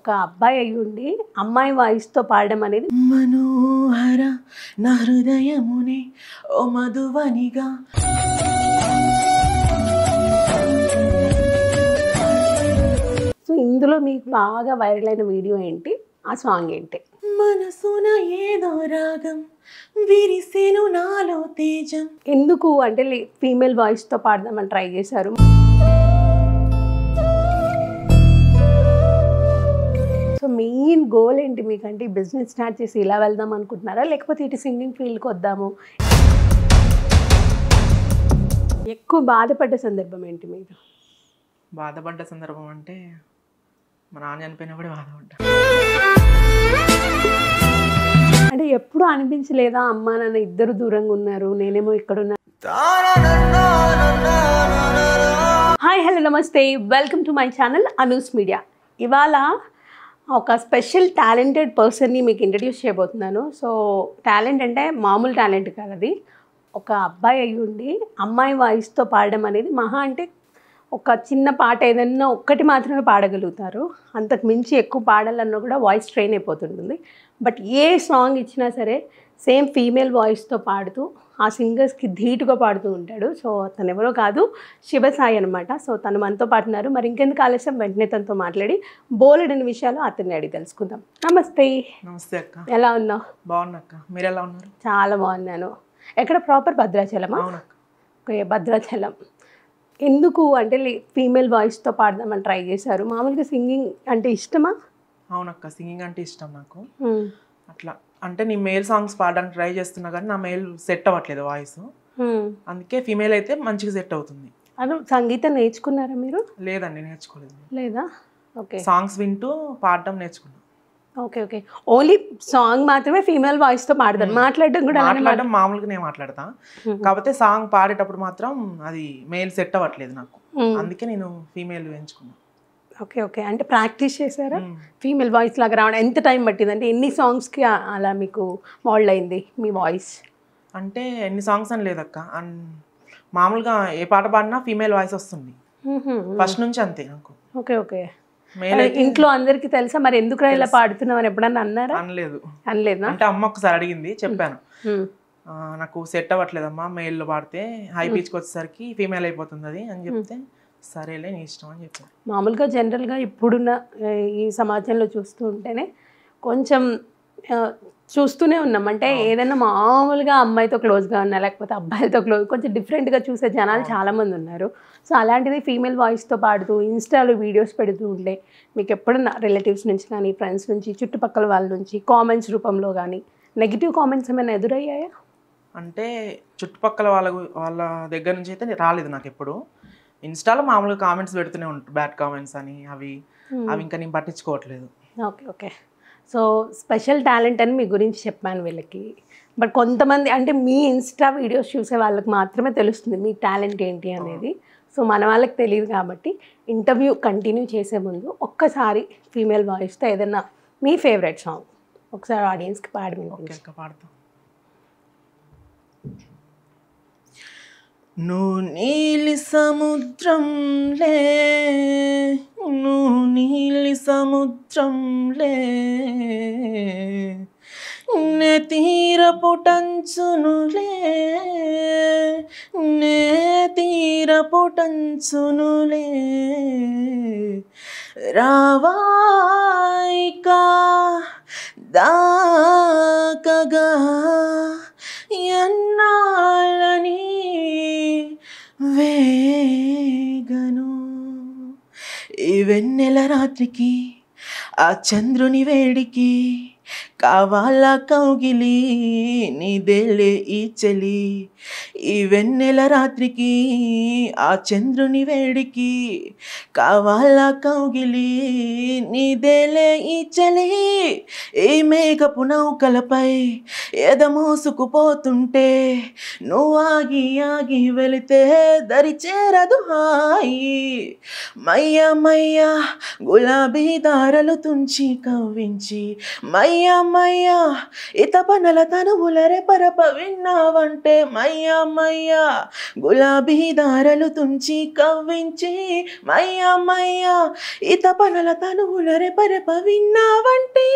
ఒక అబ్బాయి అయ్యుండి అమ్మాయి వాయిస్తో పాడడం అనేది మనోహర నా హృదయమునే ఓ మధువనిగా సో ఇందులో మీకు బాగా వైరల్ అయిన వీడియో ఏంటి, ఆ సాంగ్ ఏంటి? మనసున ఏదో రాగం విరిసెను నాలో తేజం. ఎందుకు అంటే ఫీమేల్ వాయిస్తో పాడదామని ట్రై చేశారు? సో మెయిన్ గోల్ ఏంటి మీకంటే ఈ బిజినెస్ స్టార్ట్ చేసి ఇలా వెళ్దాం అనుకుంటున్నారా, లేకపోతే ఇటు సింగింగ్ ఫీల్డ్కి వద్దాము? ఎక్కువ బాధపడ్డ సందర్భం ఏంటి మీరు? బాధపడ్డ సందర్భం అంటే మా నాన్న చనిపోయినా కూడా బాధపడ్డా. అంటే ఎప్పుడు అనిపించలేదా అమ్మా నాన్న ఇద్దరు దూరంగా ఉన్నారు, నేనేమో ఇక్కడ ఉన్నా? హాయ్ హలో నమస్తే, welcome to my channel Anu's media. ఇవాళ ఒక స్పెషల్ టాలెంటెడ్ పర్సన్ని మీకు ఇంట్రడ్యూస్ చేయబోతున్నాను. సో టాలెంట్ అంటే మామూలు టాలెంట్ కాదు, అది ఒక అబ్బాయి అయ్యుండి అమ్మాయి వాయిస్తో పాడడం అనేది మహా అంటే ఒక చిన్న పాట ఏదైనా ఒక్కటి మాత్రమే పాడగలుగుతారు. అంతకు మించి ఎక్కువ పాడాలన్నా కూడా వాయిస్ ట్రైన్ అయిపోతుంటుంది. బట్ ఏ సాంగ్ ఇచ్చినా సరే సేమ్ ఫీమేల్ వాయిస్తో పాడుతూ ఆ సింగర్స్కి ధీటుగా పాడుతూ ఉంటాడు. సో తను ఎవరో కాదు, శివసాయి అనమాట. సో తను మనతో పాటున్నారు. మరి ఇంకెందుకు ఆలస్యం, వెంటనే తనతో మాట్లాడి బోలెడని విషయాలు అతన్ని అడిగి తెలుసుకుందాం. నమస్తే. నమస్తే అక్క. ఎలా ఉన్నావు? బాగున్నా అక్క, మీరు ఎలా ఉన్నారు? చాలా బాగున్నాను. ఎక్కడ ప్రాపర్? భద్రాచలమా? అవునక్క. ఓకే, భద్రాచలం. ఎందుకు అంటే ఫీమేల్ వాయిస్తో పాడదామని ట్రై చేశారు? మామూలుగా సింగింగ్ అంటే ఇష్టమా? అవునక్క, సింగింగ్ అంటే ఇష్టం నాకు. అట్లా అంటే నేను మేల్ సాంగ్స్ పాడడానికి ట్రై చేస్తున్నా కానీ నా మేల్ సెట్ అవ్వట్లేదు వాయిస్. అందుకే ఫీమేల్ అయితే మంచిగా సెట్ అవుతుంది. అను సంగీతం నేర్చుకున్నారా మీరు? లేదండి, నేర్చుకోలేదు. లేదా? ఓకే. సాంగ్స్ వింటూ పాడడం నేర్చుకున్నా. Okay okay. ఓన్లీ సాంగ్ మాత్రమే ఫీమేల్ వాయిస్తో పాడతారు, మాట్లాడడం కూడా? మాట్లాడడం మామూలుగా నేను మాట్లాడతా, కాకపోతే సాంగ్ పాడేటప్పుడు మాత్రం అది మేల్ సెట్ అవ్వట్లేదు నాకు. అందుకే నేను ఫీమేల్ ఎంచుకున్నా. Okay okay. అంటే ప్రాక్టీస్ చేశారా ఫీమేల్ వాయిస్ లాగా రావడం? ఎంత టైం పట్టింది? అంటే ఎన్ని సాంగ్స్కి అలా మీకు మోల్డ్ అయింది మీ వాయిస్? అంటే ఎన్ని సాంగ్స్ అని లేదక్క, మామూలుగా ఏ పాట పాడినా ఫీమేల్ వాయిస్ వస్తుంది ఫస్ట్ నుంచి, అంతే నాకు. Okay okay. ఇంట్లో అందరికి తెలుసా మరి ఎందుకు ఇలా పాడుతున్నావు అని ఎప్పుడన్నా అన్నారా? అనలేదు. అనలేదా? అంటే అమ్మ ఒకసారి అడిగింది, చెప్పాను నాకు సెట్ అవ్వట్లేదమ్మా, మెయిల్లో పాడితే హై పిచ్కి వచ్చేసరికి ఫీమేల్ అయిపోతుంది అది అని చెప్తే, సరేలే నీ ఇష్టం అని చెప్పాను. మామూలుగా జనరల్గా ఇప్పుడున్న ఈ సమాజంలో చూస్తూ ఉంటేనే కొంచెం చూస్తూనే ఉన్నాం. అంటే ఏదైనా మామూలుగా అమ్మాయితో క్లోజ్గా ఉన్నా, లేకపోతే అబ్బాయిలతో క్లోజ్, కొంచెం డిఫరెంట్గా చూసే జనాలు చాలామంది ఉన్నారు. సో అలాంటిది ఫీమేల్ వాయిస్తో పాడుతూ ఇన్స్టాలో వీడియోస్ పెడుతూ ఉంటే మీకు ఎప్పుడన్నా రిలేటివ్స్ నుంచి కానీ, ఫ్రెండ్స్ నుంచి, చుట్టుపక్కల వాళ్ళ నుంచి కామెంట్స్ రూపంలో కానీ నెగిటివ్ కామెంట్స్ ఏమైనా ఎదురయ్యాయా? అంటే చుట్టుపక్కల వాళ్ళ దగ్గర నుంచి అయితే రాలేదు నాకు ఎప్పుడు. ఇన్స్టాలో మామూలుగా కామెంట్స్ పెడుతూనే ఉంటారు, బ్యాడ్ కామెంట్స్ అని, అవి ఇంకా నేను పట్టించుకోవట్లేదు. Okay okay. So special talent అని మీ గురించి చెప్పాను వీళ్ళకి. బట్ కొంతమంది అంటే మీ ఇన్స్టా వీడియోస్ చూసే వాళ్ళకి మాత్రమే తెలుస్తుంది మీ టాలెంట్ ఏంటి అనేది. సో మన వాళ్ళకి తెలియదు కాబట్టి ఇంటర్వ్యూ కంటిన్యూ చేసే ముందు ఒక్కసారి ఫీమేల్ వాయిస్తో ఏదైనా మీ ఫేవరెట్ సాంగ్ ఒకసారి ఆడియన్స్కి పాడి. ఓకే అక్క, పాడతా. నువ్వు నీలి సముద్రంలే, నువ్వు నీలి సముద్రంలే, నే తీరపుటంచునులే, నే తీరపుటంచునులే, రావాయికా దాకగా ఎన్నాళ్ళని వేగను, ఈ వెన్నెల రాత్రికి ఆ చంద్రుని వేడికి కావాలా కౌగిలి నీదేలే ఈ చలి, ఈ వెన్నెల రాత్రికి ఆ చంద్రుని వేడికి కావాలా కౌగిలి నీదేలే ఈ చలి, ఈ మేఘపు నౌకలపై ఎదమోసుకుపోతుంటే నువ్వు ఆగి ఆగి వెళితే దరి చేరదు హాయి, మయ్య మయ్య గులాబీ దారలు తుంచి కవ్వించి, మయ్య మయ్యా మయ్యా ఇతపనల తనువులరే పరప విన్నావంటే మయ్యా మయ్యా గులాబీ దారలు తుంచి కవ్వించి మయ్యా మయ్యా ఇతపనల తనువులరే పరప విన్నావంటే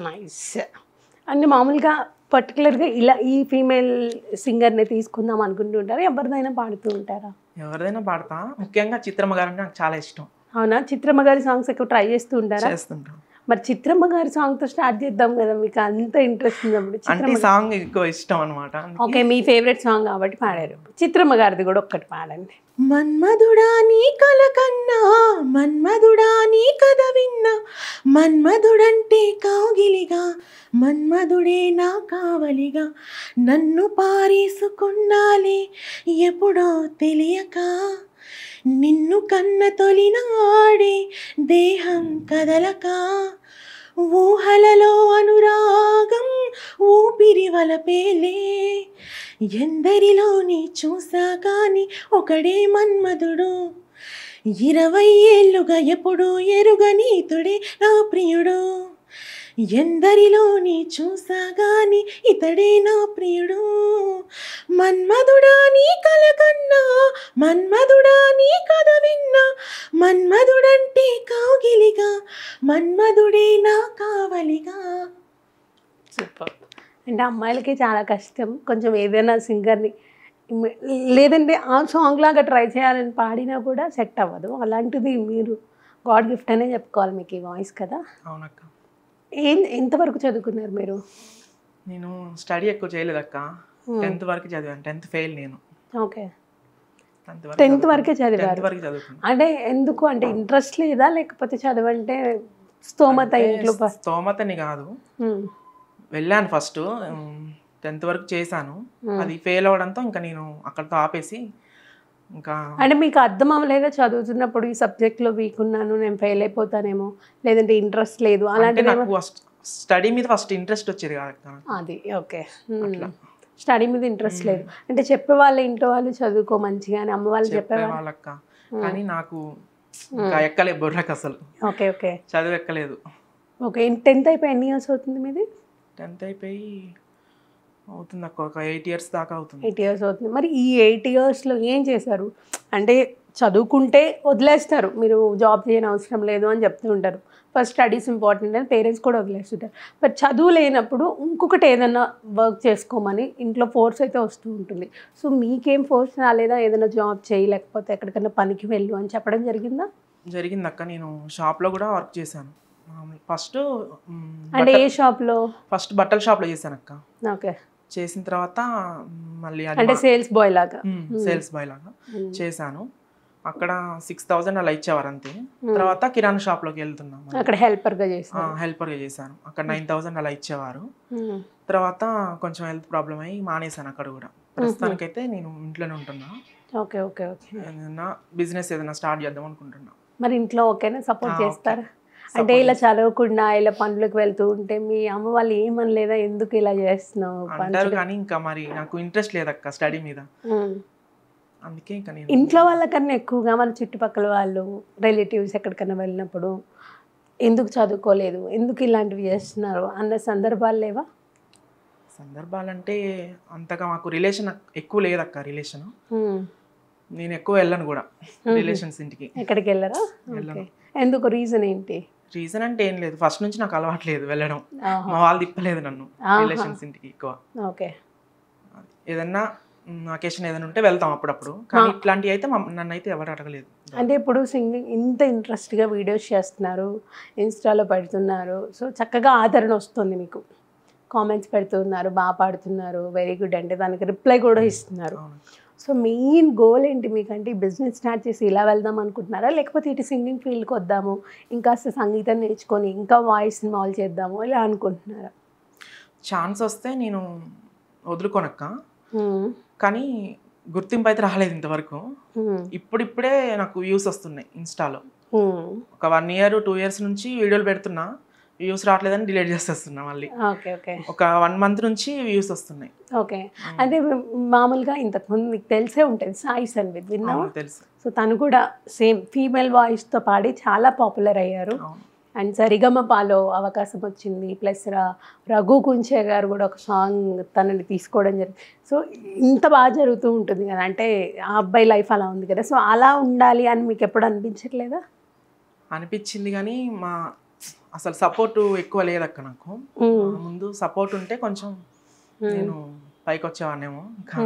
నైస్. అంటే మామూలుగా పర్టికులర్గా ఇలా ఈ ఫీమేల్ సింగర్ని తీసుకుందాం అనుకుంటుంటారా, ఎవరిదైనా పాడుతూ ఉంటారా? ఎవరిదైనా పాడతా, ముఖ్యంగా చిత్రమ్మ గారు అంటే నాకు చాలా ఇష్టం. అవునా? చిత్రమ్మ గారి సాంగ్స్ ఎక్కువ ట్రై చేస్తూ ఉంటారా? చేస్తుంటాం. మరి చిత్రమ్మ గారి సాంగ్తో స్టార్ట్ చేద్దాం కదా, మీకు అంత ఇంట్రెస్ట్ ఉన్నప్పుడు. అంటే ఈ సాంగ్ ఎక్కువ ఇష్టం అనమాట. ఓకే, మీ ఫేవరెట్ సాంగ్ కాబట్టి పాడారు. చిత్రమ్మ గారిది కూడా ఒక్కటి పాడండి. మన్మధుడా నీ కల కన్నా మన్మధుడా నీ కథ విన్నా మన్మధుడంటే కాగిలిగా మన్మధుడే నా కావలిగా నన్ను పారేసుకున్నాలే ఎప్పుడో తెలియక నిన్ను కన్న తొలినాడే దేహం కదలక ఊహలలో అనురాగం ఊపిరి వలపేలే ఎందరిలోని చూసా కాని ఒకడే మన్మధుడు 20 ఏళ్ళుగా ఎప్పుడు ఎరుగనీతుడే నా ప్రియుడు ఎందరిలోని చూసా గాని ఇతడే నా ప్రియుడు మన్మధుడా నీ కల కన్నా మన్మధుడా నీ కథ విన్నా మన్మధుడంటే కాగిలిగా మన్మధుడే నా కావలిగా. సూపర్. అంటే అమ్మాయిలకి చాలా కష్టం కొంచెం ఏదైనా సింగర్ని లేదంటే ఆ సాంగ్ లాగా ట్రై చేయాలని పాడినా కూడా సెట్ అవ్వదు. అలాంటిది మీరు గాడ్ గిఫ్ట్ అనే చెప్పుకోవాలి మీకు ఈ వాయిస్ కదా. అవునక్క. ఎంతవరకు చదువుకున్నారు మీరు? నేను స్టడీ ఎక్కువ చేయలేదు అక్క. 10th వరకు చదివాను. 10th ఫెయిల్ నేను. ఓకే, 10th వరకే చదివారు. అంటే ఎందుకు, అంటే ఇంట్రెస్ట్ లేదా లేకపోతే చదవంటే స్తోమత ఇంట్లో? స్తోమతని కాదు, వెళ్ళాను ఫస్ట్ 10th వరకు చేశాను. అది ఫెయిల్ అవడంతో ఇంకా నేను అక్కడితో ఆపేసి ఇంకా. అంటే మీకు అర్థం అవ్వలేదా చదువుతున్నప్పుడు ఈ సబ్జెక్ట్లో వీక్ ఉన్నాను, నేను ఫెయిల్ అయిపోతానేమో, లేదంటే ఇంట్రెస్ట్ లేదు అలాంటి? నాకు స్టడీ మీద ఫస్ట్ ఇంట్రెస్ట్ వచ్చేది కాదు. అది ఓకే, స్టడీ మీద ఇంట్రెస్ట్ లేదు అంటే చెప్పే వాళ్ళ ఇంట్లో వాళ్ళు చదువుకో మంచిగా అని అమ్మ వాళ్ళు చెప్పేవాళ్ళక్క. కానీ నాకు ఇంకా ఎక్కలేదు బుర్రకు అసలు. ఓకే ఓకే, చదువు ఎక్కలేదు. ఓకే, 10th అయిపోయి ఎన్ని ఇయర్స్ అవుతుంది మీది? 10th అయిపోయి అవుతుంది అక్క, ఒక 8 years దాకా అవుతుంది. 8 years అవుతుంది. మరి ఈ 8 yearsలో ఏం చేశారు? అంటే చదువుకుంటే వదిలేస్తారు, మీరు జాబ్ చేయని అవసరం లేదు అని చెప్తూ ఉంటారు. ఫస్ట్ స్టడీస్ ఇంపార్టెంట్ అని పేరెంట్స్ కూడా వదిలేస్తుంటారు. బట్ చదువు లేనప్పుడు ఇంకొకటి ఏదైనా వర్క్ చేసుకోమని ఇంట్లో ఫోర్స్ అయితే వస్తూ ఉంటుంది. సో మీకేం ఫోర్స్ రాలేదా? ఏదైనా జాబ్ చేయి లేకపోతే ఎక్కడికైనా పనికి వెళ్ళు అని చెప్పడం జరిగిందా? జరిగింది అక్క. నేను షాప్లో కూడా వర్క్ చేశాను ఫస్ట్. అంటే ఏ షాప్లో? ఫస్ట్ బట్టల షాప్లో చేశాను అక్క. ఓకే, చేసిన తర్వాత మళ్ళీ అంటే సేల్స్ బాయ్ లాగా చేశాను. అక్కడ 6,000 అలా ఇచ్చేవారు అంతే. తర్వాత కిరాణా షాప్లోకి వెళ్తున్నాను. అక్కడ హెల్పర్గా చేశాను. అక్కడ 9,000 అలా ఇచ్చేవారు. తర్వాత కొంచెం హెల్త్ ప్రాబ్లం అయ్యి మానేశాను అక్కడ కూడా. ప్రస్తుతానికైతే నేను ఇంట్లోనే ఉంటున్నా. ఓకే ఓకే ఓకే, ఏదైనా బిజినెస్ ఏదైనా స్టార్ట్ చేద్దాం అనుకుంటున్నా. మరి ఇంట్లో ఓకేనా, సపోర్ట్ చేస్తారా? అంటే ఇలా చదవకుండా ఇలా పనులకు వెళ్తూ ఉంటే మీ అమ్మ వాళ్ళు ఏమనలేదా, ఎందుకు ఇలా చేస్తున్నావు అంటారు? కానీ ఇంకా మరి నాకు ఇంట్రెస్ట్ లేదక్క స్టడీ మీద, అందుకే ఇంకా నేను ఇంట్లో వాళ్ళకన్నా ఎక్కువగా మన చుట్టుపక్కల వాళ్ళు రిలేటివ్స్ ఎక్కడికైనా వెళ్ళినప్పుడు ఎందుకు చదువుకోలేదు, ఎందుకు ఇలాంటివి చేస్తున్నారు అన్న సందర్భాలు లేవా? సందర్భాలంటే అంతగా మాకు రిలేషన్ ఎక్కువ లేదక్క. రిలేషన్ నేను ఎక్కువ వెళ్ళను కూడా రిలేషన్స్ ఇంటికి. ఎక్కడికి వెళ్ళరా? ఎందుకు, రీజన్ ఏంటి? రీజన్ అంటే ఏం లేదు, ఫస్ట్ నుంచి నాకు అలవాటు లేదు వెళ్ళడం. మా వాళ్ళు తిప్పలేదు నన్ను రిలేషన్స్ ఇంటికి ఎక్కువ. ఓకే, ఏదన్నా అకేషన్ ఏదైనా ఉంటే వెళ్తాం అప్పుడప్పుడు, కానీ ఇట్లాంటివి అయితే నన్ను అయితే ఎవరు అడగలేదు. అంటే ఇప్పుడు సింగింగ్ ఇంత ఇంట్రెస్ట్గా వీడియోస్ చేస్తున్నారు, ఇన్స్టాలో పెడుతున్నారు, సో చక్కగా ఆదరణ వస్తుంది మీకు, కామెంట్స్ పెడుతున్నారు, బాగా పాడుతున్నారు, వెరీ గుడ్ అంటే దానికి రిప్లై కూడా ఇస్తున్నారు. సో మెయిన్ గోల్ ఏంటి మీకంటే ఈ బిజినెస్ స్టార్ట్ చేసి ఇలా వెళ్దాం అనుకుంటున్నారా, లేకపోతే ఇటు సింగింగ్ ఫీల్డ్కి వద్దాము, ఇంకా సంగీతం నేర్చుకొని ఇంకా వాయిస్ ఇన్వాల్వ్ చేద్దాము ఇలా అనుకుంటున్నారా? ఛాన్స్ వస్తే నేను వదులుకోనక్క, కానీ గుర్తింపు అయితే రాలేదు ఇంతవరకు. ఇప్పుడిప్పుడే నాకు వ్యూస్ వస్తున్నాయి ఇన్స్టాలో. ఒక 1 year 2 years నుంచి వీడియోలు పెడుతున్నా, వ్యూస్ రావట్లేదని డిలీట్ చేసేస్తున్నా మళ్ళీ. ఓకే ఓకే ఒక 1 మంత్ నుంచి వ్యూస్ వస్తున్నాయి. ఓకే. అంటే మామూలుగా ఇంతకుముందు మీకు తెలిసే ఉంటుంది సాయి సన్విత్, విన్నావా? తెలుసు. సో తను కూడా సేమ్ ఫీమేల్ వాయిస్తో పాడి చాలా పాపులర్ అయ్యారు. అండ్ సరిగమపాలో అవకాశం వచ్చింది. ప్లస్ రఘు కుంచే గారు కూడా ఒక సాంగ్ తనని తీసుకోవడం జరిగింది. సో ఇంత బాగా జరుగుతూ ఉంటుంది కదా, అంటే ఆ అబ్బాయి లైఫ్ అలా ఉంది కదా, సో అలా ఉండాలి అని మీకు ఎప్పుడు అనిపించట్లేదా? అనిపించింది కానీ అసలు సపోర్ట్ ఎక్కువ లేదక్క నాకు. ముందు సపోర్ట్ ఉంటే కొంచెం నేను పైకి వచ్చేవాడినేమో. ఇంకా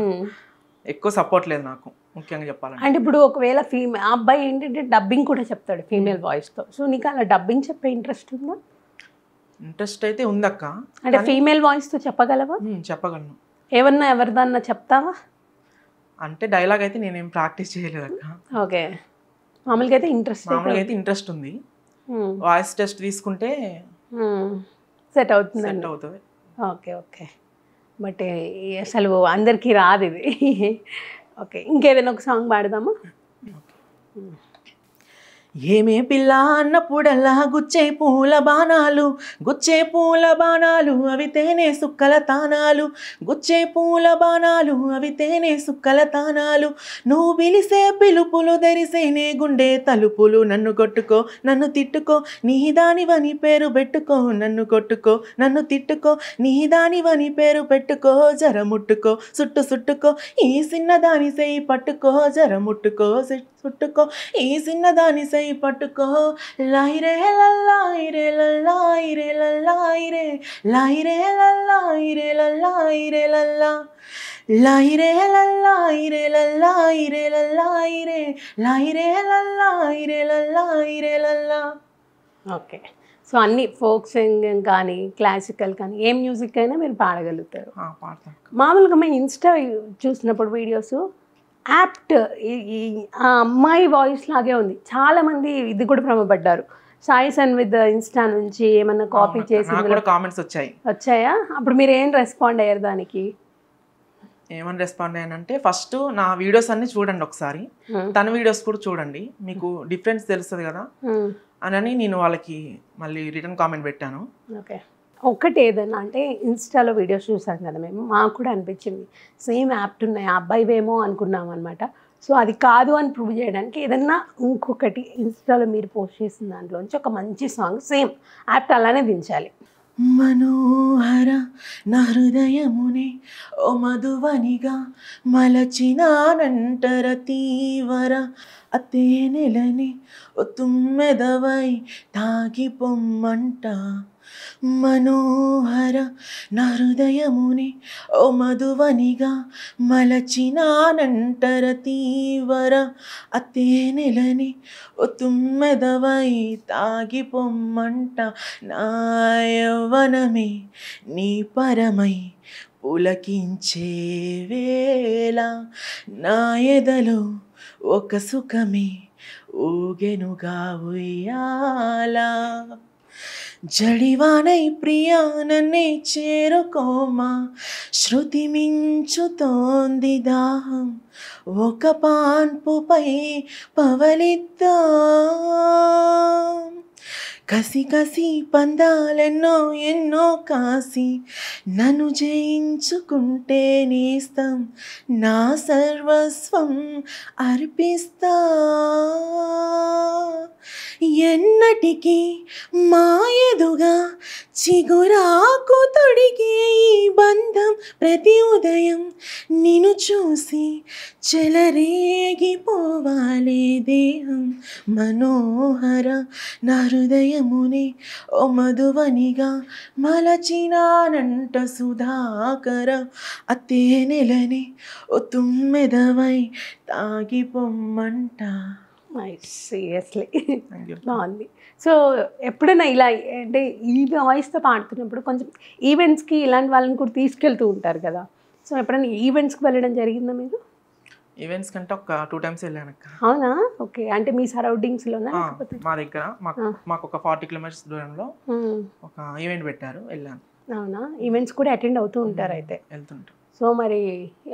ఎక్కువ సపోర్ట్ లేదు నాకు, ముఖ్యంగా చెప్పాలంటే. అంటే ఇప్పుడు ఒకవేళ ఆ అబ్బాయి ఏంటంటే డబ్బింగ్ కూడా చెప్తాడు ఫీమేల్ వాయిస్తో. సో నీకు అలా డబ్బింగ్ చెప్పే ఇంట్రెస్ట్ ఉందా? ఇంట్రెస్ట్ అయితే ఉందక్క. అంటే ఫీమేల్ వాయిస్తో చెప్పగలవా? చెప్పగలను. ఏమన్నా ఎవరిదన్నా చెప్తావా? అంటే డైలాగ్ అయితే నేనేం ప్రాక్టీస్ చేయలేదక్క. ఓకే. మామూలుగా అయితే ఇంట్రెస్ట్ ఉంది. వాయిస్ టెస్ట్ తీసుకుంటే సెట్ అవుతుంది. Okay okay. బట్ అసలు అందరికీ రాదు ఇది. ఓకే, ఇంకేదైనా ఒక సాంగ్ పాడదామా? ఏమే పిల్ల అన్నప్పుడల్లా గుచ్చే పూల బాణాలు అవి తేనె సుక్కల తానాలు, గుచ్చే పూల బాణాలు అవి తేనె సుక్కల తానాలు, నువ్వు పిలిసే పిలుపులు ధరిసేనే గుండె తలుపులు, నన్ను కొట్టుకో నన్ను తిట్టుకో నీ దానివని పేరు పెట్టుకో, నన్ను కొట్టుకో నన్ను తిట్టుకో నీ దానివని పేరు పెట్టుకో, జర ముట్టుకో చుట్టుకో ఈ చిన్నదాని చేయి పట్టుకో, జర ముట్టుకో చుట్టుకో ఈ చిన్నదాని చేయి పట్టుకో, లాయిరే లల్లాయిరే లల్లాయిరే లల్లాయిరే లాయిరే లల్లాయిరే లల్లాయిరే లల్లా లాయిరే లల్లాయిరే లల్లాయిరే లల్లాయిరే లాయిరే లల్లాయిరే లల్లాయిరే లల్లా. ఓకే. సో అన్ని ఫోక్ సింగింగ్ కానీ క్లాసికల్ కానీ ఏ మ్యూజిక్ అయినా మీరు పాడగలుగుతారు. మామూలుగా మేము ఇన్స్టా చూసినప్పుడు వీడియోస్ యాప్ట్ ఆ అమ్మాయి వాయిస్ లాగే ఉంది. చాలామంది ఇది కూడా భ్రమపడ్డారు. సాయి సన్విత్ ఇన్స్టా నుంచి ఏమన్నా కాపీ చేసి కామెంట్స్ వచ్చాయా? అప్పుడు మీరు ఏం రెస్పాండ్ అయ్యారు దానికి? ఏమని రెస్పాండ్ అయ్యానంటే, ఫస్ట్ నా వీడియోస్ అన్ని చూడండి ఒకసారి, తన వీడియోస్ కూడా చూడండి, మీకు డిఫరెన్స్ తెలుస్తుంది కదా అని నేను వాళ్ళకి మళ్ళీ రిటర్న్ కామెంట్ పెట్టాను. ఓకే. ఒకటి ఏదన్నా అంటే ఇన్స్టాలో వీడియోస్ చూసాం కదా మేము, మాకు కూడా అనిపించింది సేమ్ యాప్ట్ ఉన్నాయి, ఆ అబ్బాయివేమో అనుకున్నాం అనమాట. సో అది కాదు అని ప్రూవ్ చేయడానికి ఏదన్నా ఇంకొకటి ఇన్స్టాలో మీరు పోస్ట్ చేసిన దాంట్లోంచి ఒక మంచి సాంగ్ సేమ్ యాప్ట్ అలానే దించాలి. మనోహర నా హృదయమునే ఓ మధువనిగా మలచినానంటర తీవర అతేనెలని ఓ తుమ్మెదవై తాగి పొమ్మంట, మనోహర నా హృదయముని ఓ మధువనిగా మలచినానంటర తీవర అతేనెలని ఓ తుమ్మెదవై తాగి పొమ్మంట, నా యవ్వనమే నీ పరమై పులకించే వేళ, నా ఎదలో ఒక సుఖమే ఊగెనుగా ఉయ్యాలా, జడివానై ప్రియా నన్నే చేరుకోమా, శృతి మించుతోంది దాహం ఒక పాన్పుపై పవలిద్దాం, కసి కసి పందాలెన్నో ఎన్నో కాసి నన్ను జయించుకుంటే నేస్తం నా సర్వస్వం అర్పిస్తా, ఎన్నటికీ మాయదుగా చిగురాకు తొడిగే ఈ బంధం, ప్రతి ఉదయం నిన్ను చూసి చెలరేగిపోవాలే దేహం, మనోహర నా హృదయముని ఓ మధువనిగా మలచినానంట సుధాకర అతేనెలని ఓ తుమ్మెదవై తాగిపొమ్మంట. సీరియస్లీ బాగుంది. సో ఎప్పుడైనా ఇలా అంటే ఈ వాయిస్తో పాడుతున్నప్పుడు కొంచెం ఈవెంట్స్కి ఇలాంటి వాళ్ళని కూడా తీసుకెళ్తూ ఉంటారు కదా, సో ఎప్పుడైనా ఈవెంట్స్కి వెళ్ళడం జరిగిందా మీరు? ఈవెంట్స్ కంటే ఒక 2 times వెళ్ళాను అక్క. అవునా? ఓకే. అంటే మీ సరౌండింగ్స్లోనా? మా దగ్గర మాకు ఒక 40 kilometers దూరంలో ఒక ఈవెంట్ పెట్టారు, వెళ్ళాను. అవునా? ఈవెంట్స్ కూడా అటెండ్ అవుతూ ఉంటారు అయితే? వెళ్తుంటారు. సో మరి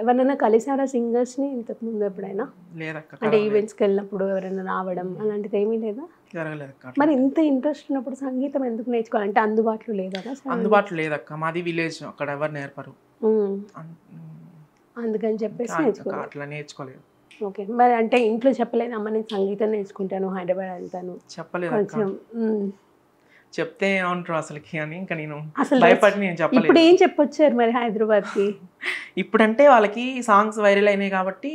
ఎవరైనా కలిసారా సింగర్స్ని ఇంతకుముందు ఎప్పుడైనా? లేదక్క, అంటే ఈవెంట్స్కి వెళ్ళినప్పుడు ఎవరైనా రావడం అలాంటిది ఏమీ లేదా? జరగలేదక్క. మరి ఇంత ఇంట్రెస్ట్ ఉన్నప్పుడు సంగీతం ఎందుకు నేర్చుకోవాలంటే అందుబాటులో లేదా? అందుబాటులో లేదక్క, మాది విలేజ్, అక్కడ ఎవరు నేర్పరు. అందుకని చెప్పేసి నేర్చుకోవాలి. అట్లా నేర్చుకోలేదు. ఓకే. మరి అంటే ఇంట్లో చెప్పలేదు అమ్మ నేను సంగీతం నేర్చుకుంటాను హైదరాబాద్ వెళ్తాను? చెప్పలేదు. కొంచెం చెప్తే ఏమంటారు అసలుకి అని ఇంకా నేను అసలు భయపడి నేను చెప్పలేదు. ఇప్పుడు ఏం చెప్పొచ్చారు మరి హైదరాబాద్కి? ఇప్పుడంటే వాళ్ళకి సాంగ్స్ వైరల్ అయినాయి కాబట్టి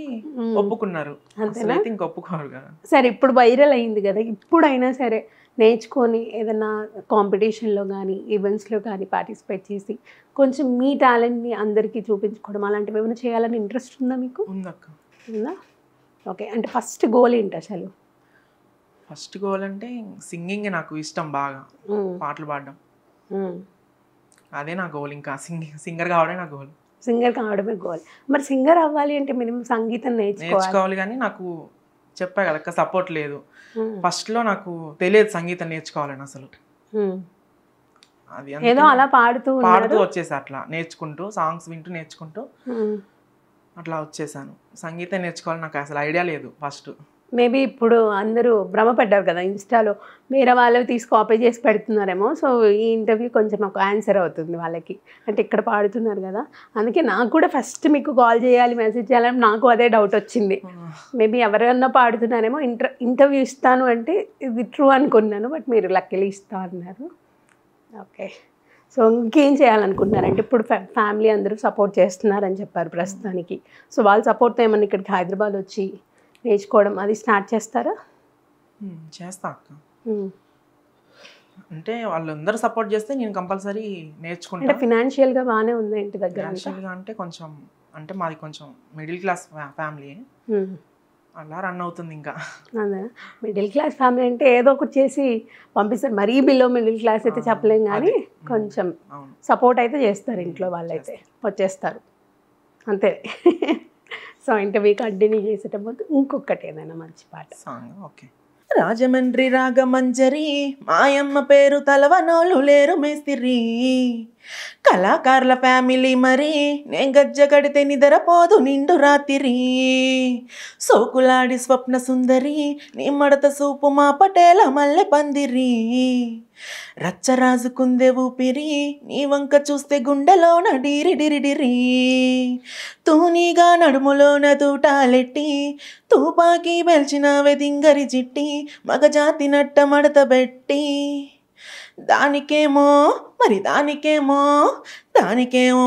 ఒప్పుకున్నారు, అసలైతే ఇంక ఒప్పుకోరు కదా. సరే ఇప్పుడు వైరల్ అయింది కదా, ఇప్పుడైనా సరే నేర్చుకొని ఏదైనా కాంపిటీషన్లో కానీ ఈవెంట్స్లో కానీ పార్టిసిపేట్ చేసి కొంచెం మీ టాలెంట్ని అందరికీ చూపించుకోవడం అలాంటివి ఏమైనా చేయాలని ఇంట్రెస్ట్ ఉందా మీకు? ఉందక్క. ఉందా? ఓకే. అంటే ఫస్ట్ గోల్ ఏంటి అసలు? ఫస్ట్ గోల్ అంటే సింగింగ్ నాకు ఇష్టం బాగా, పాటలు పాడడం, అదే నా గోల్. ఇంకా సింగర్ కావడమే నా గోల్. సింగర్ కావడమే గోల్. మరి సింగర్ అవ్వాలి అంటే మినిమం సంగీతం నేర్చుకోవాలి. కానీ నాకు చెప్పా కదా సపోర్ట్ లేదు. ఫస్ట్లో నాకు తెలియదు సంగీతం నేర్చుకోవాలని అసలు. అది ఏదో అలా పాడుతూ వచ్చేసి అట్లా నేర్చుకుంటూ సాంగ్స్ వింటూ నేర్చుకుంటూ అట్లా వచ్చేసాను. సంగీతం నేర్చుకోవాలని నాకు అసలు ఐడియా లేదు ఫస్ట్. మేబీ ఇప్పుడు అందరూ భ్రమపడ్డారు కదా ఇన్స్టాలో వేరే వాళ్ళు తీసి కాపీ చేసి పెడుతున్నారేమో. సో ఈ ఇంటర్వ్యూ కొంచెం ఒక ఆన్సర్ అవుతుంది వాళ్ళకి. అంటే ఇక్కడ పాడుతున్నారు కదా, అందుకే నాకు కూడా ఫస్ట్ మీకు కాల్ చేయాలి మెసేజ్ చేయాలని నాకు అదే డౌట్ వచ్చింది. మేబీ ఎవరైనా పాడుతున్నారేమో ఇంటర్వ్యూ ఇస్తాను అంటే ఇది ట్రూ అనుకున్నాను, బట్ మీరు లక్కీలీ ఇస్తా అన్నారు. ఓకే. సో ఇంకేం చేయాలనుకుంటున్నారంటే ఇప్పుడు ఫ్యామిలీ అందరూ సపోర్ట్ చేస్తున్నారని చెప్పారు ప్రస్తుతానికి. సో వాళ్ళ సపోర్ట్తో ఏమన్నా ఇక్కడికి హైదరాబాద్ వచ్చి నేర్చుకోవడం అది స్టార్ట్ చేస్తారా? చేస్తా అక్క. అంటే వాళ్ళందరూ సపోర్ట్ చేస్తే నేను కంపల్సరీ నేర్చుకుంటా. అంటే ఫినాన్షియల్గా బాగానే ఉంది ఇంటి దగ్గర? ఫినాన్షియల్గా అంటే కొంచెం, అంటే మాది కొంచెం మిడిల్ క్లాస్ ఫ్యామిలీ, అలా రన్ అవుతుంది. ఇంకా అదే మిడిల్ క్లాస్ ఫ్యామిలీ అంటే ఏదో ఒకటి చేసి పంపిస్తారు. మరీ బిలో మిడిల్ క్లాస్ అయితే చెప్పలేం, కానీ కొంచెం సపోర్ట్ అయితే చేస్తారు ఇంట్లో వాళ్ళైతే, వచ్చేస్తారు అంతే. సో ఇంటర్వ్యూ కంటిన్యూ చేసేటప్పుడు ఇంకొకటి ఏదైనా మంచి పాట సాంగ్. ఓకే. రాజమండ్రి రాగమంజరి మాయమ్మ పేరు తలవనోళ్ళు లేరు మేస్తిరి, కళాకారుల ఫ్యామిలీ మరి నేను గజ్జ కడితే నిద్రపోదు నిండు రాత్రి, సోకులాడి స్వప్న సుందరి నీ మడత సూపు మా పటేల మల్లె పందిరి, రచ్చరాజుకుందే ఊపిరి నీ వంక చూస్తే గుండెలోన డిరి డిరి డిరి, తూనీగా నడుములోన తూటాలెట్టి తూపాకి పెల్చిన వెదింగరి చిట్టి మగజాతి నట్ట మడత పెట్టి, దానికేమో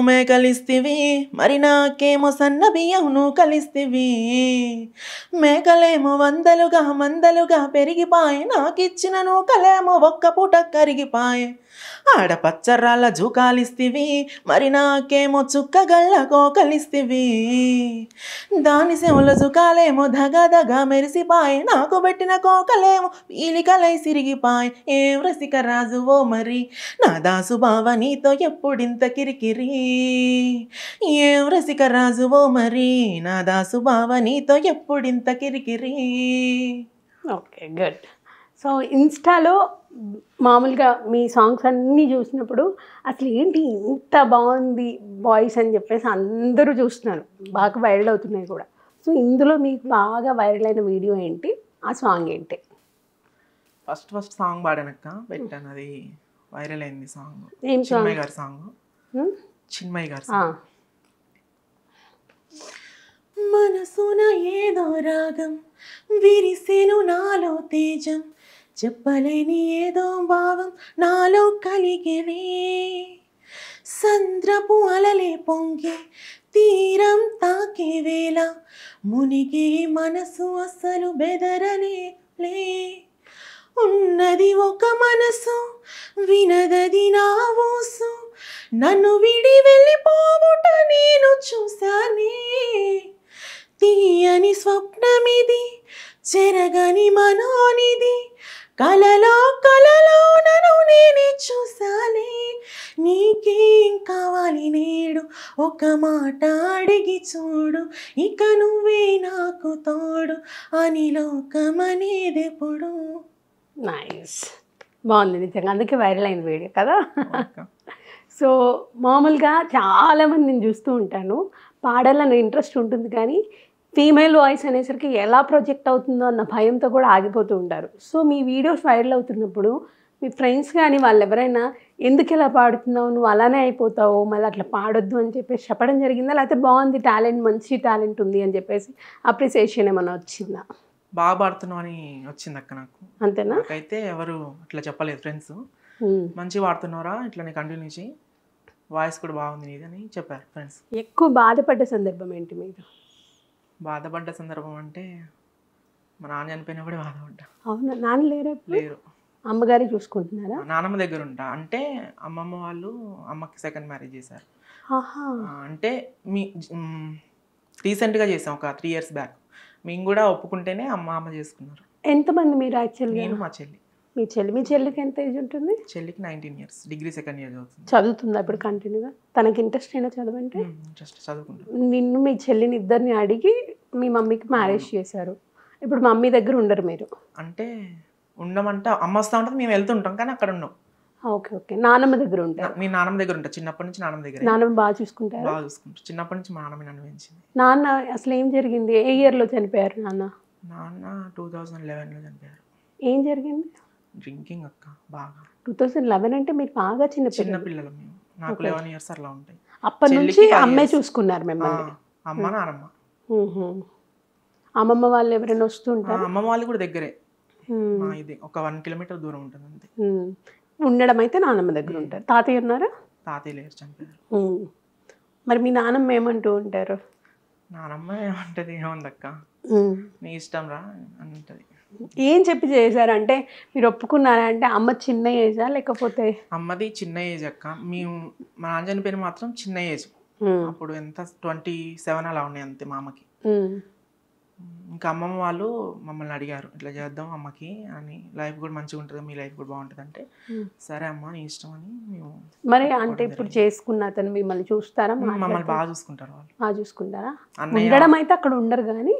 మేకలిస్తివి మరి నాకేమో సన్న బియ్యం నువ్వు కలిస్తివి, మేకలేమో మందలుగా పెరిగిపాయే నాకిచ్చిన నూకలేమో ఒక్క పూట కరిగిపాయే, ఆడపచ్చరాళ్ళ జూకాలిస్తివి మరి నాకేమో చుక్కగల్ల కోకలిస్తివి, దాని సెవుల జుకాలేమో దగ మెరిసిపాయే నాకు పెట్టిన కోకలేమో పీలికలై సిరిగిపాయే, ఏం రసిక రాజువో మరి నా దాసు బావ నీతో ఎప్పుడింత కిరికిరి, ఏం రసిక రాజువో మరి నా దాసు బావ నీతో ఎప్పుడింత కిరికిరి. Okay, good. సో ఇన్స్టాలో మామూలుగా మీ సాంగ్స్ అన్నీ చూసినప్పుడు అసలు ఏంటి ఇంత బాగుంది వాయిస్ అని చెప్పేసి అందరూ చూస్తున్నారు, బాగా వైరల్ అవుతున్నాయి కూడా. సో ఇందులో మీకు బాగా వైరల్ అయిన వీడియో ఏంటి, ఆ సాంగ్ ఏంటి? ఫస్ట్ సాంగ్ పాడానక్క పెట్టాను, అది వైరల్ అయింది సాంగ్. ఏం చిన్మయ్య గారి సాంగ్. చిన్మయ్య గారి సాంగ్. మనసున ఏదో రాగం విరిసెను నాలో తేజం, చెప్పలేని ఏదో భావం నాలో కలిగేనే, సంద్రపు అలలే పొంగి తీరం తాకే వేళ మునిగే మనసు అసలు బెదరలే, ఉన్నది ఒక మనసు వినదది నా ఊసు, నన్ను విడి వెళ్ళిపోవుట నేను చూశానే, తీయని స్వప్నమిది చెరగని మనోనిది, కలలో నన్ను నేనే చూశానే, నీకేం కావాలి నేడు ఒక మాట అడిగి చూడు, ఇక నువ్వే నాకు తోడు అని లోకమనేదెప్పుడు. నైస్, బాగుంది నిజంగా, అందుకే వైరల్ అయింది వీడియో కదా. సో మామూలుగా చాలామంది నేను చూస్తూ ఉంటాను, పాడాలని ఇంట్రెస్ట్ ఉంటుంది కానీ ఫీమేల్ వాయిస్ అనేసరికి ఎలా ప్రొజెక్ట్ అవుతుందో అన్న భయంతో కూడా ఆగిపోతూ ఉంటారు. సో మీ వీడియోస్ వైరల్ అవుతున్నప్పుడు మీ ఫ్రెండ్స్ కానీ వాళ్ళు ఎవరైనా ఎందుకు ఇలా పాడుతున్నావు, నువ్వు అలానే అయిపోతావు, మళ్ళీ అట్లా పాడొద్దు అని చెప్పేసి చెప్పడం జరిగిందా, లేకపోతే బాగుంది టాలెంట్, మంచి టాలెంట్ ఉంది అని చెప్పేసి అప్రిసియేషన్ ఏమైనా వచ్చిందా? బాగా పాడుతున్నావు అని వచ్చింది అక్క నాకు. అంతేనా? నాకైతే ఎవరు అట్లా చెప్పలేదు ఫ్రెండ్స్. మంచిగా పాడుతున్నారా, ఇట్లానే కంటిన్యూ చేయి, వాయిస్ కూడా బాగుంది నీది అని చెప్పారు ఫ్రెండ్స్. ఎక్కువ బాధపడ్డ సందర్భం ఏంటి మీరు? బాధపడ్డ సందర్భం అంటే మా నాన్న చనిపోయినప్పుడే బాధపడ్డా. అవునా? నాన్న లేరు? లేరు. అమ్మగారి చూసుకుంటున్నారా? నాన్నమ్మ దగ్గర ఉంటా. అంటే అమ్మమ్మ వాళ్ళు అమ్మకి సెకండ్ మ్యారేజ్ చేశారు. అంటే రీసెంట్గా చేసాం, ఒక 3 years బ్యాక్. మేము కూడా ఒప్పుకుంటేనే అమ్మ చేసుకున్నారు. ఎంతమంది మీరు యాక్చువల్గా? నేను మా చెల్లి. మీ చెల్లికి ఎంత ఏజ్ ఉంటుంది? చెల్లికి 19 years, డిగ్రీ 2nd year చదువుతుంది. చదువుతుందా ఇప్పుడు కంటిన్యూగా? తనకి ఇంట్రెస్ట్ అయినా చదవంటే? ఇంట్రెస్ట్, చదువుకుంటా. నిన్ను మీ చెల్లిని ఇద్దరిని అడిగి మీ మమ్మీకి మ్యారేజ్ చేశారు. ఇప్పుడు మమ్మీ దగ్గర ఉండరు మీరు? అంటే ఉండమంటే అమ్మ వస్తూ ఉంటుంది, మేము వెళ్తుంటాం కానీ అక్కడ ఉన్నాం. Okay okay. నానమ్మ దగ్గర ఉంటారు? నేను నాన్నమ్మ దగ్గర ఉంటా, చిన్నప్పటి నుంచి నాన్నమ్మ దగ్గర. నానమ్మ బాగా చూసుకుంటారు? బాగా చూసుకుంటారు. చిన్నప్పటి నుంచి మా నాన్నమ్మ నన్ను పెంచింది. నాన్న అసలు ఏం జరిగింది? ఏ ఇయర్లో చనిపోయారు నాన్న? నాన్న 2011లో చనిపోయారు. ఏం జరిగింది? డ్రింకింగ్ అక్క, బాగా. 2011 అంటే మీరు బాగా చిన్న పిల్లలు మేము. నాకు 11 years అట్లా ఉంటాయి. అప్పటి నుంచి అమ్మే చూసుకున్నారు మిమ్మల్ని? అమ్మ నాన్నమ్మ. అమ్మమ్మ వాళ్ళు ఎవరైనా వస్తూ ఉంటారు? అమ్మమ్మ వాళ్ళు కూడా దగ్గరే, ఇది ఒక 1 kilometer దూరం ఉంటుంది అంతే. ఉండడం అయితే నాన్నమ్మ దగ్గర ఉంటారు. తాతయ్య ఉన్నారా? తాతయ్య లేరు, చనిపోయారు. మరి మీ నాన్నమ్మ ఏమంటూ ఉంటారు? నానమ్మ ఏమంటది, ఏముందక్క నీ ఇష్టం రా అంటది. ఏం చెప్పి చేశారంటే మీరు ఒప్పుకున్నారా? అంటే అమ్మ చిన్న ఏజా లేకపోతే? అమ్మది చిన్న ఏజ్ అక్క. మేము మా నాన్న చనిపోయిన మాత్రం చిన్న ఏజ్. అప్పుడు ఎంత 27 అలా ఉన్నాయి అంతే మా అమ్మకి. ఇంకా అమ్మమ్మ వాళ్ళు మమ్మల్ని అడిగారు, ఇట్లా చేద్దాం అమ్మకి అని, లైఫ్ కూడా మంచిగా ఉంటుంది, మీ లైఫ్ కూడా బాగుంటుంది అంటే సరే అమ్మ నీ ఇష్టం అని మేము. మరి అంటే ఇప్పుడు చేసుకున్న అతను మిమ్మల్ని చూస్తారా? మమ్మల్ని బాగా చూసుకుంటారు వాళ్ళు. బాగా చూసుకుంటారా? ఉండడం అయితే అక్కడ ఉండరు కానీ?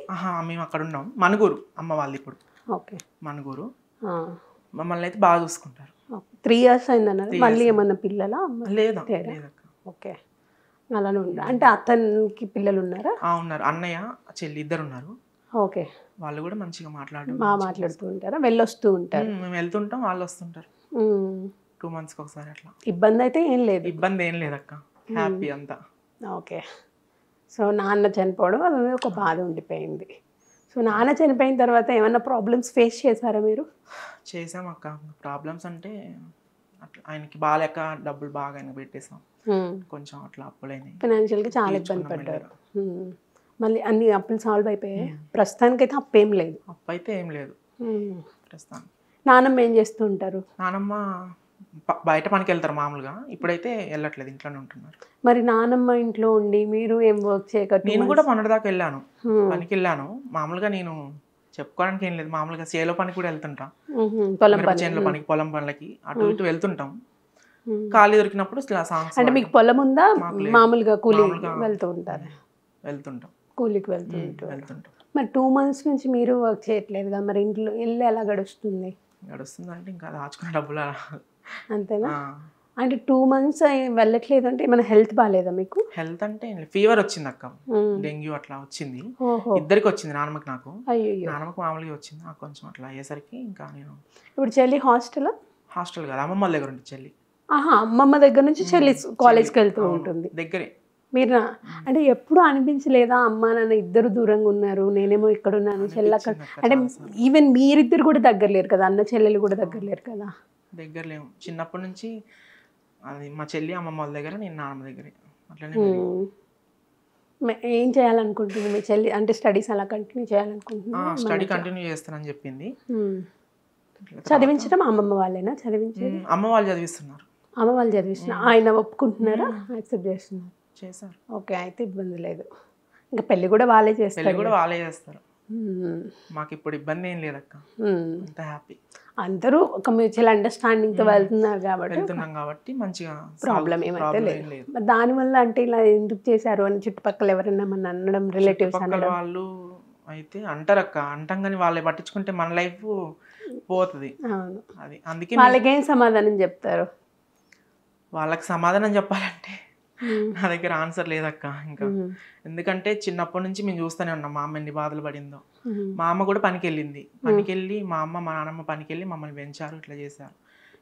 మేము అక్కడ ఉన్నాం, మనుగూరు అమ్మ వాళ్ళు ఇప్పుడు. ఓకే, మనుగూరు. మమ్మల్ని అయితే బాగా చూసుకుంటారు. 3 years అయిందన్నారు. మళ్ళీ ఏమన్నా పిల్లలా? లేదా. ఓకే, అలానే ఉంటారు. అంటే అతనికి పిల్లలు ఉన్నారా? ఉన్నారు, అన్నయ్య చెల్లి ఇద్దరు ఉన్నారు. ఓకే, వాళ్ళు కూడా మంచిగా మాట్లాడుతూ ఉంటారా? వెళ్ళొస్తూ ఉంటారు? మేము వెళ్తుంటాం, వాళ్ళు వస్తుంటారు. 2 months ఒకసారి అట్లా. ఇబ్బంది అయితే ఏం లేదు? ఇబ్బంది ఏం లేదక్క, హ్యాపీ అంతా. ఓకే. సో నాన్న చనిపోవడం అది ఒక బాధ ఉండిపోయింది. సో నాన్న చనిపోయిన తర్వాత ఏమన్నా ప్రాబ్లమ్స్ ఫేస్ చేశారా మీరు? చేసాం అక్క. ప్రాబ్లమ్స్ అంటే అట్లా ఆయనకి బాగాలేక డబ్బులు బాగా ఆయన పెట్టేసాం, కొంచెం అట్లా అప్పులైనాయి. ఫైనాన్షియల్గా చాలా ఇబ్బంది పడ్డారు. మళ్ళీ అన్ని అప్పులు సాల్వ్ అయిపోయాయి? ప్రస్తుతానికైతే అప్పు ఏం లేదు? అప్పు అయితే ఏం లేదు ప్రస్తుతానికి. నానమ్మ ఏం చేస్తూ ఉంటారు? నానమ్మ బయట పనికి వెళ్తారు మామూలుగా, ఇప్పుడైతే వెళ్ళట్లేదు, ఇంట్లోనే ఉంటున్నారు. మరి నానమ్మ ఇంట్లో ఉండి మీరు ఏం వర్క్ చేయక? నేను కూడా మొన్నటిదాకా వెళ్ళాను, పనికి వెళ్ళాను. మామూలుగా నేను చెప్పుకోవడానికి ఏం లేదు, మామూలుగా చేలో పనికి కూడా వెళ్తుంటా, చేనులో పనికి, పొలం పనులకి అటు ఇటు వెళ్తుంటాం. ఖాళీ దొరికినప్పుడు సాంగ్స్. అంటే మీకు పొలం ఉందా? మామూలుగా కూలీ వెళ్తూ ఉంటారు? వెళ్తుంటాం, కూలీకి వెళ్తుంటాం. మరి 2 months నుంచి మీరు వర్క్ చేయట్లేదుగా, మరి ఇంట్లో వెళ్ళి ఎలా గడుస్తుంది? అంటే ఇంకా దాచుకునే డబ్బులు అంతేనా? అంటే 2 months వెళ్ళట్లేదు అంటే ఏమైనా హెల్త్ బాగాలేదా మీకు? హెల్త్ అంటే ఫీవర్ వచ్చింది అక్క, డెంగ్యూ అట్లా వచ్చింది. ఇద్దరికి వచ్చింది, నాన్నమ్మకి నాకు. నాన్నమ్మకి మామూలుగా వచ్చింది, నాకు కొంచెం అట్లా అయ్యేసరికి ఇంకా నేను. ఇప్పుడు చెల్లి హాస్టల్ కాదు, అమ్మమ్మ దగ్గర ఉంటుంది చెల్లి. అమ్మమ్మ దగ్గర నుంచి చెల్లి కాలేజ్కి వెళ్తూ ఉంటుంది దగ్గరే. మీరు అంటే ఎప్పుడు అనిపించలేదా అమ్మ నాన్న ఇద్దరు దూరంగా ఉన్నారు, నేనేమో ఇక్కడ ఉన్నాను, చెల్లి అక్కడ? అంటే ఈవెన్ మీరిద్దరు కూడా దగ్గర లేరు కదా, అన్న చెల్లెలు కూడా దగ్గర లేరు కదా? దగ్గర లేము, చిన్నప్పటి నుంచి అది మా చెల్లి అమ్మమ్మ వాళ్ళ దగ్గర, నేను నాన్నమ్మ దగ్గర అట్లనే. ఏం చేయాలనుకుంటుంది మీ చెల్లి? అంటే స్టడీస్ అలా కంటిన్యూ చేయాలనుకుంటున్నా? స్టడీ కంటిన్యూ చేస్తానని చెప్పింది. చదివించడం అమ్మమ్మ వాళ్ళేనా చదివించేది? అమ్మ వాళ్ళు చదివిస్తున్నారు. అమ్మ వాళ్ళు చదివిస్తున్నారు. ఆయన ఒప్పుకుంటున్నారా? యాక్సెప్ట్ చేస్తున్నారు? చేశారు. ఓకే, అయితే ఇబ్బంది లేదు. ఇంకా పెళ్లి కూడా వాళ్ళే చేస్తారు? మాకు ఇప్పుడు ఇబ్బంది ఏం లేదక్క, అంత హ్యాపీ. అందరూ ఒక మ్యూచువల్ అండర్స్టాండింగ్ తో వెళ్తున్నారు కాబట్టి మంచిగా ప్రాబ్లం ఏమైతే లేదు. దానివల్ల అంటే ఇలా ఎందుకు చేశారు అని చుట్టుపక్కల ఎవరైనా మన అనడం, రిలేటివ్స్ వాళ్ళు అయితే అంటారక్క, అంటాం కానీ వాళ్ళే పట్టించుకుంటే మన లైఫ్ పోతుంది. అది అందుకే వాళ్ళకేం సమాధానం చెప్తారు? వాళ్ళకి సమాధానం చెప్పాలంటే నా దగ్గర ఆన్సర్ లేదక్క ఇంకా. ఎందుకంటే చిన్నప్పటి నుంచి మేము చూస్తూనే ఉన్నాం మా అమ్మ ఎన్ని బాధలు పడిందో. మా అమ్మ కూడా పనికి వెళ్ళింది, మా అమ్మ మా నాన్నమ్మ పనికి వెళ్ళి మమ్మల్ని పెంచారు, ఇట్లా చేశారు.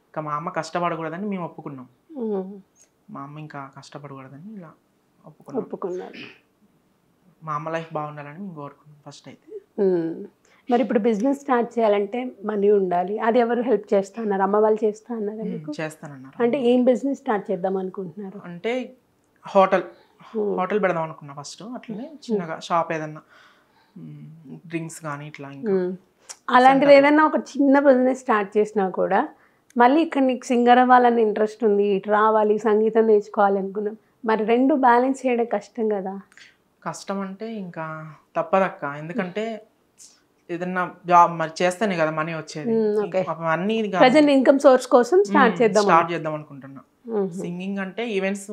ఇంకా మా అమ్మ కష్టపడకూడదని మేము ఒప్పుకున్నాం. మా అమ్మ ఇంకా కష్టపడకూడదని ఇలా ఒప్పుకున్నారు. మా అమ్మ లైఫ్ బాగుండాలని మేము కోరుకున్నాం ఫస్ట్ అయితే. మరి ఇప్పుడు బిజినెస్ స్టార్ట్ చేయాలంటే మనీ ఉండాలి, అది ఎవరు హెల్ప్ చేస్తా అన్నారు? అమ్మ వాళ్ళు చేస్తా అన్నారు మీకు? చేస్తానన్నారు. అంటే ఏం బిజినెస్ స్టార్ట్ చేద్దాం అనుకుంటున్నారు? అంటే హోటల్ పెడదాం అనుకున్నా ఫస్ట్. అట్లనే చిన్నగా షాప్ ఏదన్నా డ్రింక్స్ కానీ ఇట్లా ఇంకా అలాంటిది ఏదైనా ఒక చిన్న బిజినెస్ స్టార్ట్ చేసినా కూడా మళ్ళీ ఇక్కడ నీకు సింగర్ అవ్వాలని ఇంట్రెస్ట్ ఉంది, ఇటు రావాలి, సంగీతం నేర్చుకోవాలి అనుకున్నాం, మరి రెండు బ్యాలెన్స్ చేయడం కష్టం కదా? కష్టం అంటే ఇంకా తప్పదక్క. ఎందుకంటే ఏదన్నా జాబ్ మరి చేస్తేనే కదా మనీ వచ్చేది. అన్నీ ప్రెజెంట్ ఇన్కమ్ సోర్స్ కోసం స్టార్ట్ చేద్దాం అనుకుంటున్నా. సింగింగ్ అంటే ఈవెంట్స్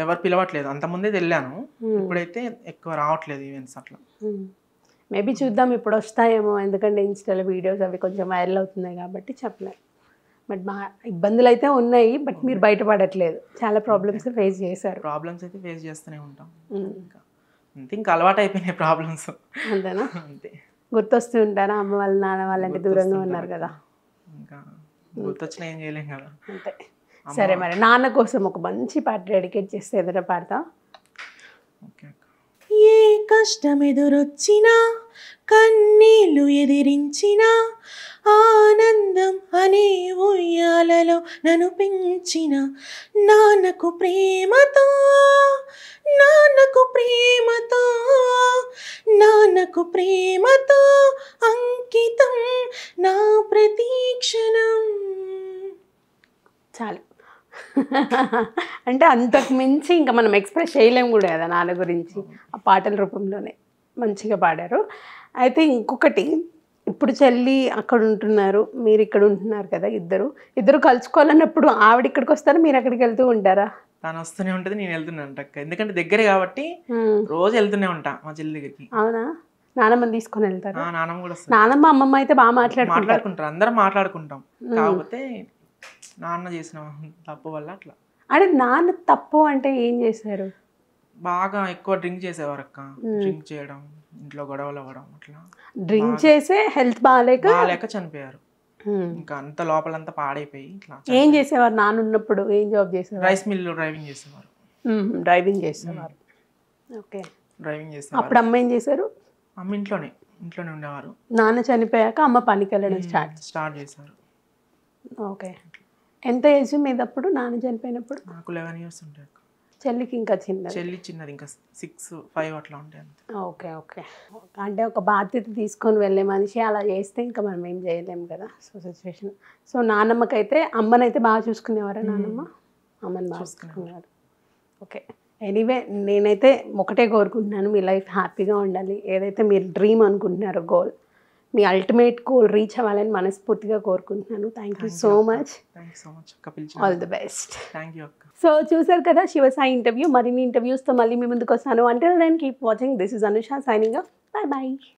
ఎవరు పిలవట్లేదు, అంతకుముందే వెళ్ళాను, ఇప్పుడైతే ఎక్కువ రావట్లేదు ఈవెంట్స్ అట్లా. మేబీ చూద్దాం ఇప్పుడు వస్తాయేమో, ఎందుకంటే ఇన్స్టాలో వీడియోస్ అవి కొంచెం వైరల్ అవుతున్నాయి కాబట్టి చెప్పలేదు. బట్ మా ఇబ్బందులు అయితే ఉన్నాయి, బట్ మీరు బయటపడట్లేదు, చాలా ప్రాబ్లమ్స్ ఫేస్ చేశారు. ప్రాబ్లమ్స్ అయితే ఫేస్ చేస్తూనే ఉంటాం, ఇంకా అలవాటు అయిపోయినాయి ప్రాబ్లమ్స్. అంతేనా? అంతే. గుర్తొస్తూ ఉంటారా అమ్మ వాళ్ళ నాన్న వాళ్ళంటే దూరంగా ఉన్నారు కదా? ఇంకా గుర్తొచ్చినా ఏం చేయలేం కదా. అంతే. సరే, మరి నాన్న కోసం ఒక మంచి పాట డెడికేట్ చేస్తే ఎదుట పాడతా. ఏ కష్టం ఎదురొచ్చినా, కన్నీళ్ళు ఎదిరించినా, ఆనందం అనే ఉయ్యాలలో నన్ను పెంచిన నాన్నకు ప్రేమతో, నాన్నకు ప్రేమతో, నాన్నకు ప్రేమతో అంకితం నా ప్రతీక్షణం. చాలు. అంటే అంతకు మించి ఇంకా మనం ఎక్స్ప్రెస్ చేయలేము కూడా కదా నాన్న గురించి, ఆ పాటల రూపంలోనే మంచిగా పాడారు. అయితే ఇంకొకటి, ఇప్పుడు చెల్లి అక్కడ ఉంటున్నారు, మీరు ఇక్కడ ఉంటున్నారు కదా, ఇద్దరు కలుసుకోవాలన్నప్పుడు ఆవిడ ఇక్కడికి వస్తారా, మీరు అక్కడికి వెళ్తూ ఉంటారా? తను వస్తూనే ఉంటుంది, నేను వెళ్తున్నాను అక్క. ఎందుకంటే దగ్గరే కాబట్టి రోజు వెళ్తూనే ఉంటా మా చెల్లి దగ్గరికి. అవునా? నానమ్మని తీసుకొని వెళ్తారు? నానమ్మ కూడా వస్తుంది. నానమ్మ అమ్మమ్మ అయితే బాగా మాట్లాడుకుంటారు, అందరం మాట్లాడుకుంటాం. కాకపోతే నాన్న చేసిన తప్పు వల్ల అట్లా. అంటే నాన్న తప్పు అంటే ఏం చేశారు? బాగా ఎక్కువ డ్రింక్ చేసేవారు అక్క. డ్రింక్ చేయడం, ఇంట్లో గొడవలు అవ్వడం, అట్లా డ్రింక్ చేసే హెల్త్ బాగాలేక చనిపోయారు. ఇంకా అంత లోపలంతా పాడైపోయి ఇట్లా. ఏం చేసేవారు నాన్న ఉన్నప్పుడు? ఏం జాబ్ చేసేవారు? రైస్ మిల్ డ్రైవింగ్ చేసేవారు. ఓకే, డ్రైవింగ్ చేసేవారు. అప్పుడు అమ్మ ఏం చేశారు? అమ్మ ఇంట్లోనే ఉండేవారు. నాన్న చనిపోయాక అమ్మ పనికి వెళ్ళడం స్టార్ట్ చేశారు. ఓకే. ఎంత ఏజ్ మీద అప్పుడు నాన్న చనిపోయినప్పుడు? నాకు 11 years ఉంటాయి. చెల్లికి ఇంకా చిన్నది, ఇంకా 6, 5 అట్లా ఉంటాయి అంతే. ఓకే. అంటే ఒక బాధ్యత తీసుకొని వెళ్ళే మనిషి అలా చేస్తే ఇంకా మనం ఏం చేయలేము కదా, సో సిచ్యువేషన్. సో నాన్నమ్మకైతే, అమ్మనైతే బాగా చూసుకునేవారా నాన్నమ్మ? అమ్మని బాగా చూసుకునేవారు. ఓకే. ఎనీవే, నేనైతే ఒకటే కోరుకుంటున్నాను, మీ లైఫ్ హ్యాపీగా ఉండాలి. ఏదైతే మీరు డ్రీమ్ అనుకుంటున్నారో గోల్, మీ అల్టిమేట్ గోల్ రీచ్ అవ్వాలని మనస్ఫూర్తిగా కోరుకుంటున్నాను. Thank you so much. All the best. So చూసారు కదా శివసాయి ఇంటర్వ్యూ. మరిన్ని ఇంటర్వ్యూస్తో మళ్ళీ మీ ముందుకు వస్తాను. Until then keep watching. This is Anusha signing off. By.